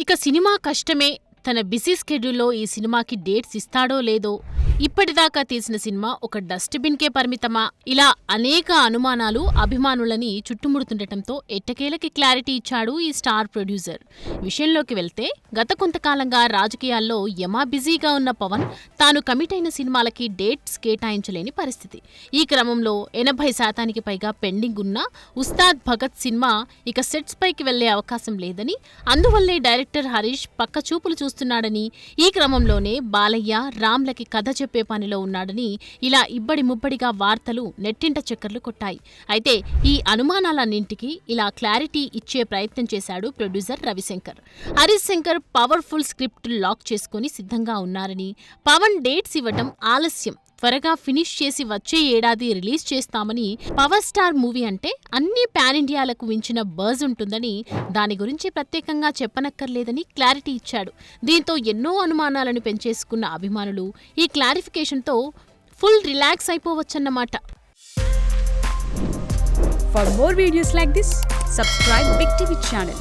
ఇక సినిమా కష్టమే. తన బిజీ స్కెడ్యూల్లో ఈ సినిమాకి డేట్స్ ఇస్తాడో లేదో, ఇప్పటిదాకా తీసిన సినిమా ఒక డస్ట్బిన్కే పరిమితమా, ఇలా అనేక అనుమానాలు అభిమానులని చుట్టుముడుతుండటంతో ఎట్టకేలకి క్లారిటీ ఇచ్చాడు ఈ స్టార్ ప్రొడ్యూసర్. విషయంలోకి వెళ్తే గత కొంతకాలంగా రాజకీయాల్లో యమా బిజీగా ఉన్న పవన్ తాను కమిట్ అయిన సినిమాలకి డేట్స్ కేటాయించలేని పరిస్థితి. ఈ క్రమంలో 80% పైగా పెండింగ్ ఉన్న ఉస్తాద్ భగత్ సినిమా ఇక సెట్స్ పైకి వెళ్లే అవకాశం లేదని, అందువల్లే డైరెక్టర్ హరీష్ పక్క చూపులు చూస్తున్నాడని, ఈ క్రమంలోనే బాలయ్య రామ్లకి కథ చెప్పే పనిలో ఉన్నాడని ఇలా ఇబ్బడి ముబ్బడిగా వార్తలు నెట్టింట చక్కర్లు కొట్టాయి. అయితే ఈ అనుమానాలన్నింటికీ ఇలా క్లారిటీ ఇచ్చే ప్రయత్నం చేశాడు producer Ravishankar. Harish Shankar powerful script lock చేసుకుని సిద్ధంగా ఉన్నారని, పవన్ డేట్స్ ఇవ్వటం ఆలస్యం, త్వరగా ఫినిష్ చేసి వచ్చే ఏడాది రిలీజ్ చేస్తామని, పవర్ స్టార్ మూవీ అంటే అన్ని పాన్ ఇండియాలకు మించిన బజ్ ఉంటుందని, దాని గురించి ప్రత్యేకంగా చెప్పనక్కర్లేదని క్లారిటీ ఇచ్చాడు. దీంతో ఎన్నో అనుమానాలను పెంచేసుకున్న అభిమానులు ఈ క్లారిఫికేషన్తో ఫుల్ రిలాక్స్ అయిపోవచ్చన్నమాట. For more videos like this, subscribe Big TV channel.